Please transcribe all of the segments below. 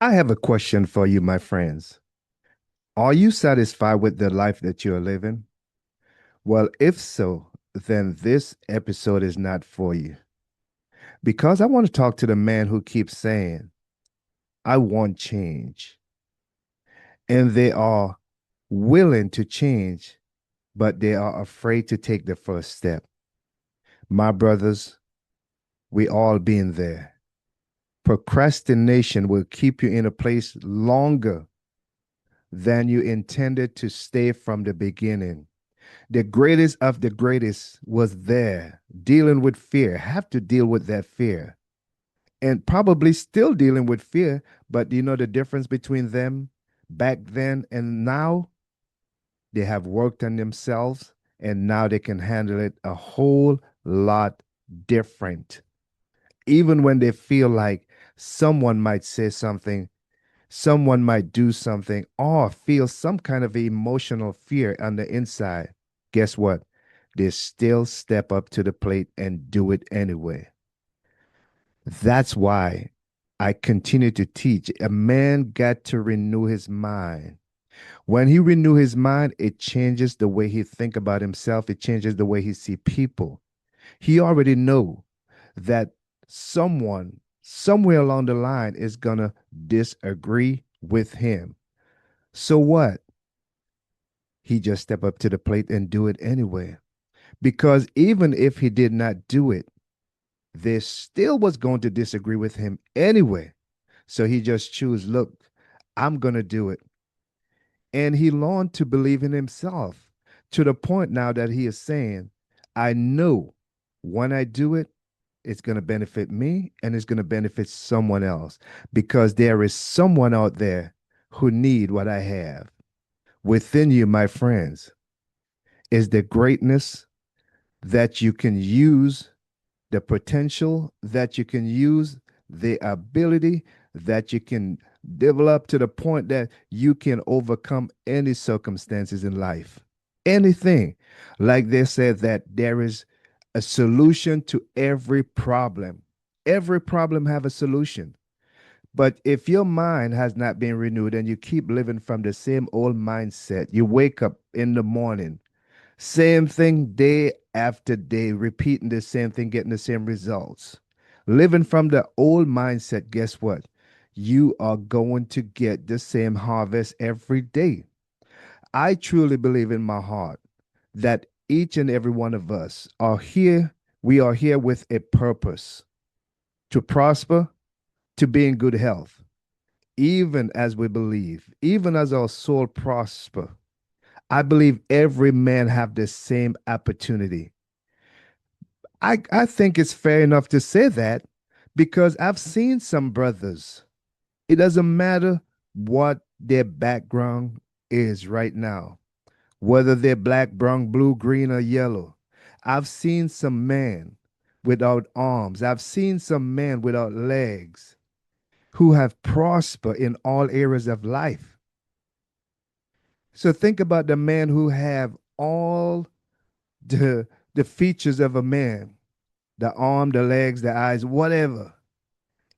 I have a question for you, my friends. Are you satisfied with the life that you're living? Well, if so, then this episode is not for you because I want to talk to the man who keeps saying, I want change. And they are willing to change, but they are afraid to take the first step. My brothers, we all been there. Procrastination will keep you in a place longer than you intended to stay from the beginning. The greatest of the greatest was there dealing with fear, have to deal with that fear, and probably still dealing with fear. But you know the difference between them back then and now? They have worked on themselves and now they can handle it a whole lot different. Even when they feel like someone might say something, someone might do something, or feel some kind of emotional fear on the inside, guess what? They still step up to the plate and do it anyway. That's why I continue to teach. A man got to renew his mind. When he renew his mind, it changes the way he think about himself. It changes the way he see people. He already know that someone somewhere along the line is gonna disagree with him. So what? He just step up to the plate and do it anyway. Because even if he did not do it, they still was going to disagree with him anyway. So he just choose, look, I'm going to do it. And he learned to believe in himself to the point now that he is saying, I know when I do it, it's going to benefit me and it's going to benefit someone else because there is someone out there who need what I have. Within you, my friends, is the greatness that you can use, the potential that you can use, the ability that you can develop to the point that you can overcome any circumstances in life. Anything. Like they said, that there is a solution to every problem. Every problem have a solution. But if your mind has not been renewed and you keep living from the same old mindset, you wake up in the morning same thing day after day, repeating the same thing, getting the same results. Living from the old mindset, guess what? You are going to get the same harvest every day. I truly believe in my heart that each and every one of us are here. We are here with a purpose to prosper, to be in good health, even as we believe, even as our soul prosper. I believe every man have the same opportunity. I think it's fair enough to say that because I've seen some brothers. It doesn't matter what their background is right now, whether they're black, brown, blue, green, or yellow. I've seen some men without arms. I've seen some men without legs who have prospered in all areas of life. So think about the man who have all the features of a man, the arm, the legs, the eyes, whatever,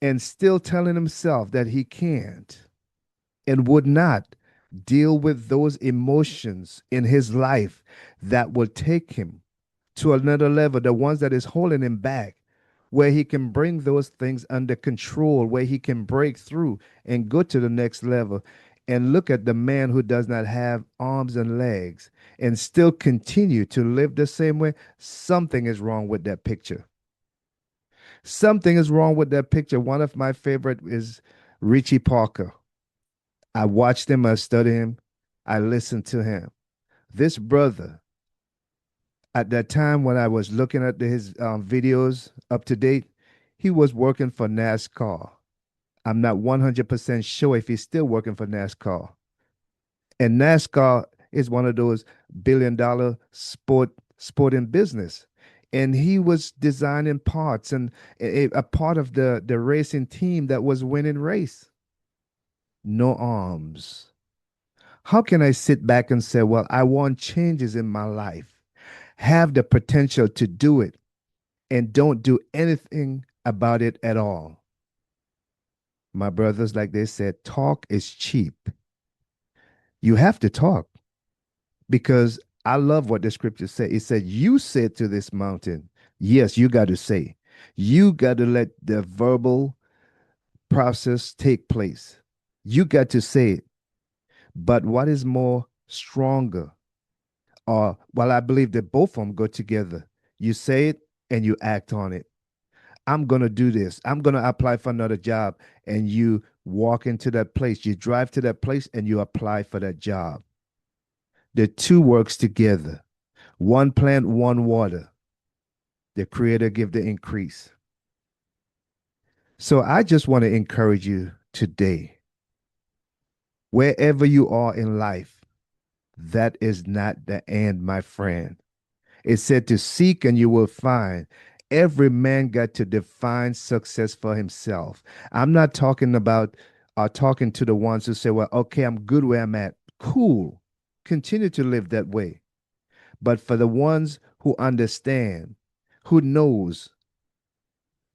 and still telling himself that he can't and would not deal with those emotions in his life that will take him to another level, the ones that is holding him back, where he can bring those things under control, where he can break through and go to the next level. And look at the man who does not have arms and legs and still continue to live the same way. Something is wrong with that picture. Something is wrong with that picture. One of my favorite is Richie Parker. I watched him, I studied him, I listened to him. This brother, at that time when I was looking at his videos up to date, he was working for NASCAR. I'm not 100% sure if he's still working for NASCAR. And NASCAR is one of those billion-dollar sporting business. And he was designing parts and a part of the racing team that was winning race. No arms. How can I sit back and say, well, I want changes in my life, have the potential to do it, and don't do anything about it at all? My brothers, like they said, talk is cheap. You have to talk because I love what the scripture said. It said, "You said to this mountain," yes, you got to say, you got to let the verbal process take place. You got to say it. But what is more stronger? Well, I believe that both of them go together. You say it and you act on it. I'm going to do this. I'm going to apply for another job. And you walk into that place. You drive to that place and you apply for that job. The two works together. One plant, one water. The creator give the increase. So I just want to encourage you today, wherever you are in life, that is not the end, my friend. It said to seek and you will find. Every man got to define success for himself. I'm not talking about talking to the ones who say, well, okay, I'm good where I'm at. Cool. Continue to live that way. But for the ones who understand, who knows,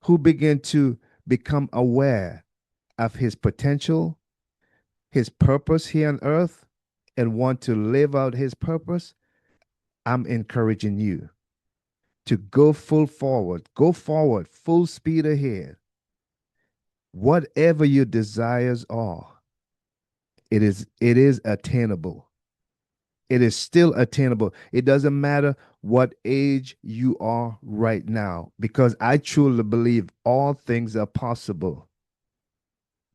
who begin to become aware of his potential, his purpose here on earth, and want to live out his purpose, I'm encouraging you to go forward, full speed ahead. Whatever your desires are, it is attainable. It is still attainable. It doesn't matter what age you are right now, because I truly believe all things are possible.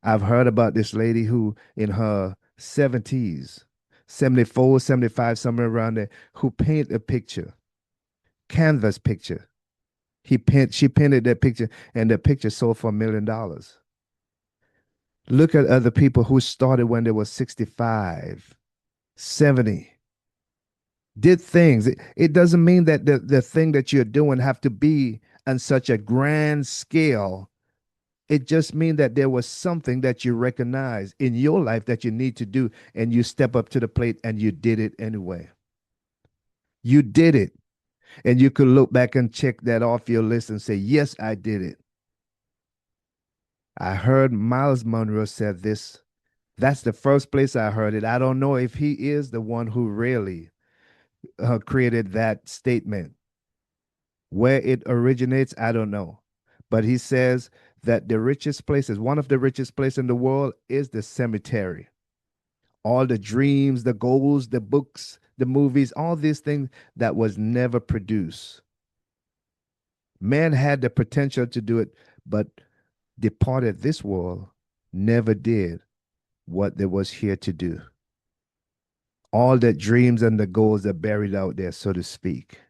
I've heard about this lady who in her 70s, 74, 75, somewhere around there, who painted a picture, canvas picture. She painted that picture and the picture sold for $1 million. Look at other people who started when they were 65, 70, did things. It doesn't mean that the thing that you're doing have to be on such a grand scale. It just means that there was something that you recognize in your life that you need to do, and you step up to the plate and you did it anyway. You did it. And you could look back and check that off your list and say, yes, I did it. I heard Miles Monroe said this. That's the first place I heard it. I don't know if he is the one who really created that statement. Where it originates, I don't know. But he says that the richest places, one of the richest places in the world, is the cemetery. All the dreams, the goals, the books, the movies, all these things that was never produced. Man had the potential to do it, but departed this world, never did what there was here to do. All the dreams and the goals are buried out there, so to speak.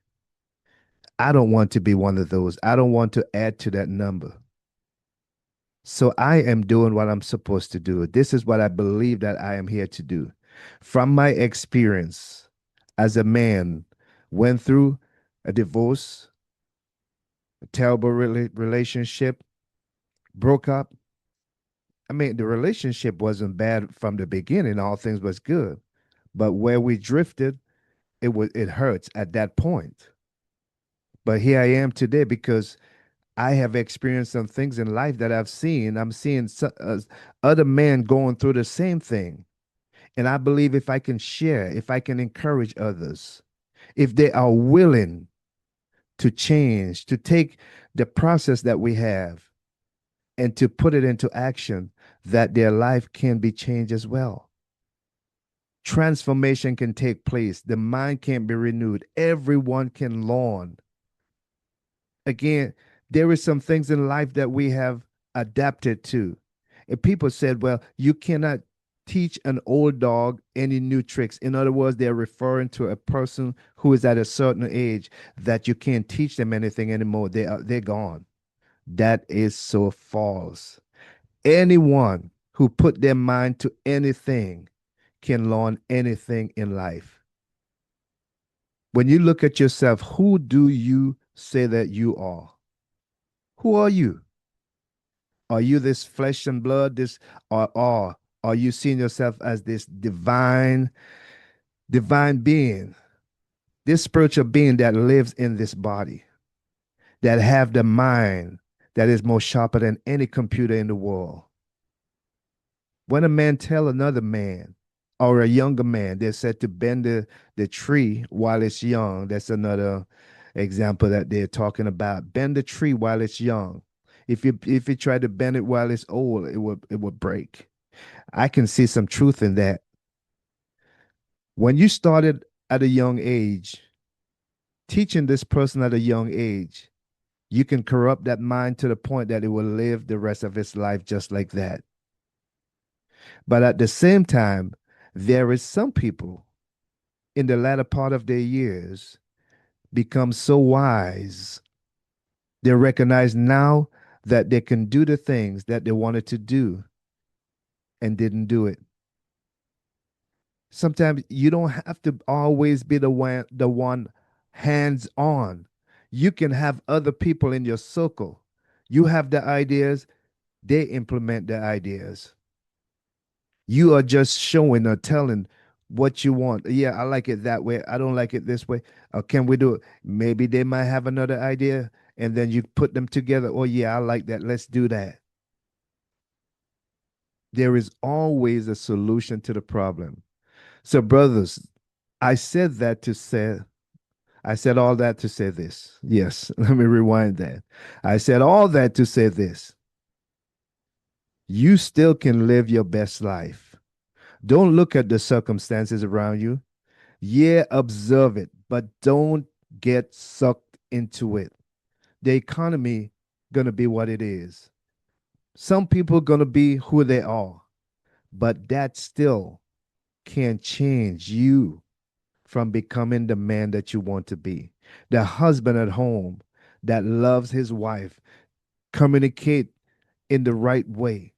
I don't want to be one of those. I don't want to add to that number. So I am doing what I'm supposed to do. This is what I believe that I am here to do. From my experience as a man, went through a divorce, a terrible relationship, broke up. I mean, the relationship wasn't bad from the beginning. All things was good. But where we drifted, it hurts at that point. But here I am today because I have experienced some things in life that I've seen. I'm seeing other men going through the same thing. And I believe if I can share, if I can encourage others, if they are willing to change, to take the process that we have and to put it into action, that their life can be changed as well. Transformation can take place. The mind can be renewed. Everyone can learn. Again, there is some things in life that we have adapted to. And people said, well, you cannot teach an old dog any new tricks. In other words, they're referring to a person who is at a certain age that you can't teach them anything anymore. They're gone. That is so false. Anyone who put their mind to anything can learn anything in life. When you look at yourself, who do you say that you are? Who are you? Are you this flesh and blood, this, or are you seeing yourself as this divine being, this spiritual being that lives in this body, that have the mind that is more sharper than any computer in the world? When a man tell another man or a younger man, they're said to bend the tree while it's young. That's another example that they're talking about. Bend the tree while it's young. If you try to bend it while it's old, it will break. I can see some truth in that. When you started at a young age, teaching this person at a young age, you can corrupt that mind to the point that it will live the rest of its life just like that. But at the same time, there is some people in the latter part of their years become so wise. They recognize now that they can do the things that they wanted to do and didn't do it. Sometimes you don't have to always be the one hands on. You can have other people in your circle. You have the ideas, they implement the ideas. You are just showing or telling what you want. Yeah, I like it that way. I don't like it this way. Can we do it? Maybe they might have another idea, and then you put them together. Oh, yeah, I like that. Let's do that. There is always a solution to the problem. So, brothers, I said that to say, I said all that to say this. Yes, let me rewind that. I said all that to say this. You still can live your best life. Don't look at the circumstances around you. Yeah, observe it, but don't get sucked into it. The economy gonna be what it is. Some people gonna be who they are, but that still can't change you from becoming the man that you want to be. The husband at home that loves his wife, communicate in the right way.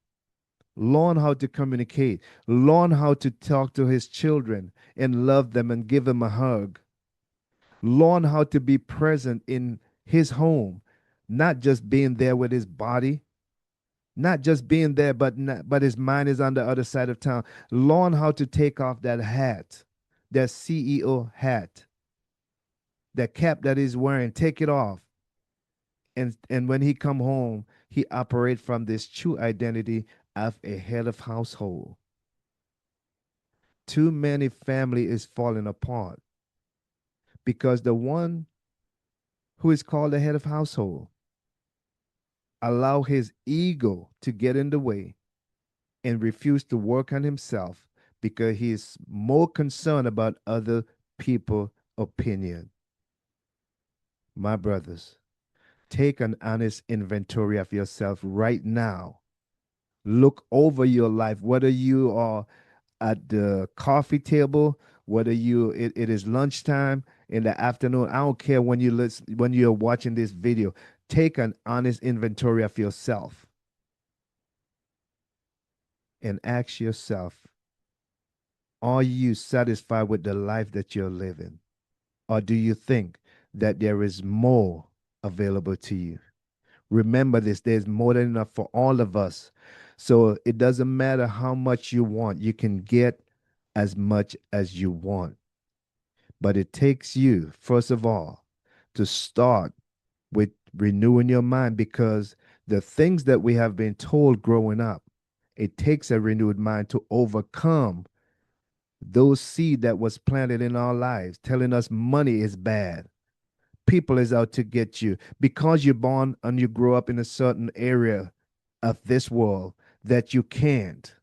Learn how to communicate. Learn how to talk to his children and love them and give them a hug. Learn how to be present in his home, not just being there with his body, not just being there, but his mind is on the other side of town. Learn how to take off that hat, that CEO hat, that cap that he's wearing. Take it off, and when he come home, he operate from this true identity of a head of household. Too many family is falling apart because the one who is called the head of household allow his ego to get in the way and refuse to work on himself because he is more concerned about other people opinion. My brothers, take an honest inventory of yourself right now. Look over your life, whether you are at the coffee table, whether it is lunchtime in the afternoon. I don't care when when you're watching this video. Take an honest inventory of yourself and ask yourself, are you satisfied with the life that you're living? Or do you think that there is more available to you? Remember this, there's more than enough for all of us. So it doesn't matter how much you want, you can get as much as you want. But it takes you, first of all, to start with renewing your mind because the things that we have been told growing up, it takes a renewed mind to overcome those seed that was planted in our lives, telling us money is bad. People is out to get you because you're born and you grow up in a certain area of this world that you can't.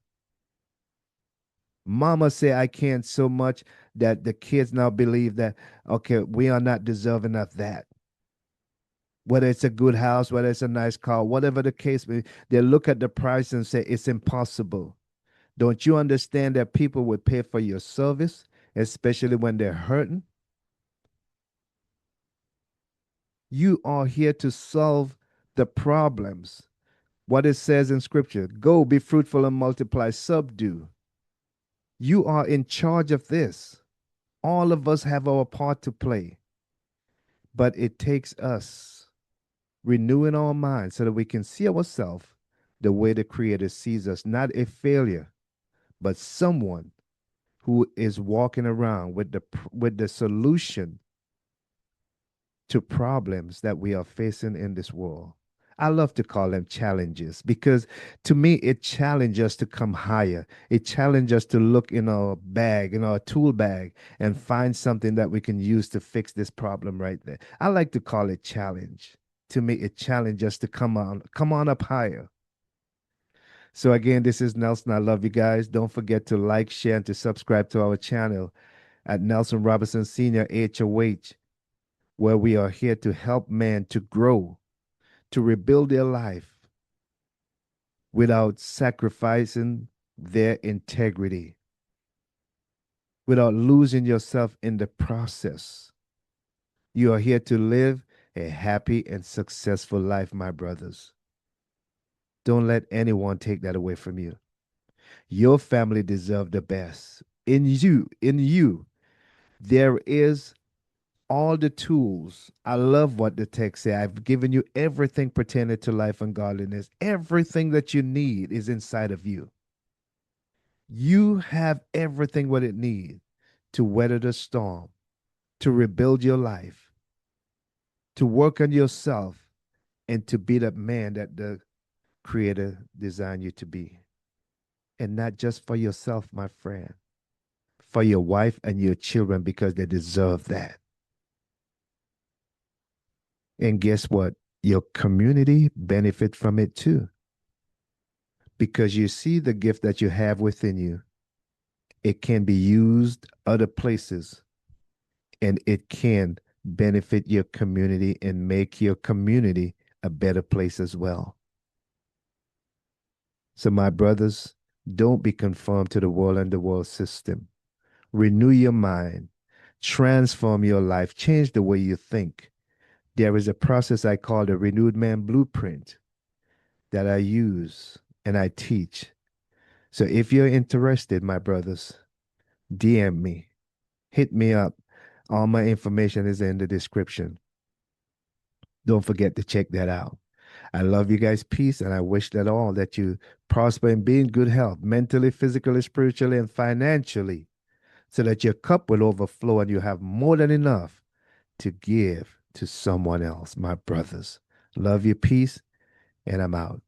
Mama say I can't so much that the kids now believe that okay, we are not deserving of that. Whether it's a good house, whether it's a nice car, whatever the case may be, they look at the price and say it's impossible. Don't you understand that people would pay for your service, especially when they're hurting? You are here to solve the problems. What it says in scripture, go be fruitful and multiply, subdue. You are in charge of this. All of us have our part to play, but it takes us renewing our minds so that we can see ourselves the way the Creator sees us, not a failure, but someone who is walking around with the solution to problems that we are facing in this world. I love to call them challenges because to me, it challenges us to come higher. It challenges us to look in our bag, in our tool bag, and find something that we can use to fix this problem right there. I like to call it challenge. To me, it challenges us to come on up higher. So again, this is Nelson. I love you guys. Don't forget to like, share, and to subscribe to our channel at Nelson Robinson Senior HOH, where we are here to help men to grow, to rebuild their life without sacrificing their integrity, without losing yourself in the process. You are here to live a happy and successful life, my brothers. Don't let anyone take that away from you. Your family deserves the best. In you, there is all the tools. I love what the text says. I've given you everything pertaining to life and godliness. Everything that you need is inside of you. You have everything what it needs to weather the storm, to rebuild your life, to work on yourself, and to be the man that the Creator designed you to be. And not just for yourself, my friend, for your wife and your children, because they deserve that. And guess what? Your community benefit from it too, because you see the gift that you have within you. It can be used other places, and it can benefit your community and make your community a better place as well. So, my brothers, don't be conformed to the world and the world system. Renew your mind, transform your life, change the way you think. There is a process I call the renewed man blueprint that I use and I teach. So, if you're interested, my brothers, DM me, hit me up. All my information is in the description. Don't forget to check that out. I love you guys. Peace. And I wish that all that you prosper and be in good health, mentally, physically, spiritually, and financially, so that your cup will overflow and you have more than enough to give to someone else, my brothers. Love you. Peace. And I'm out.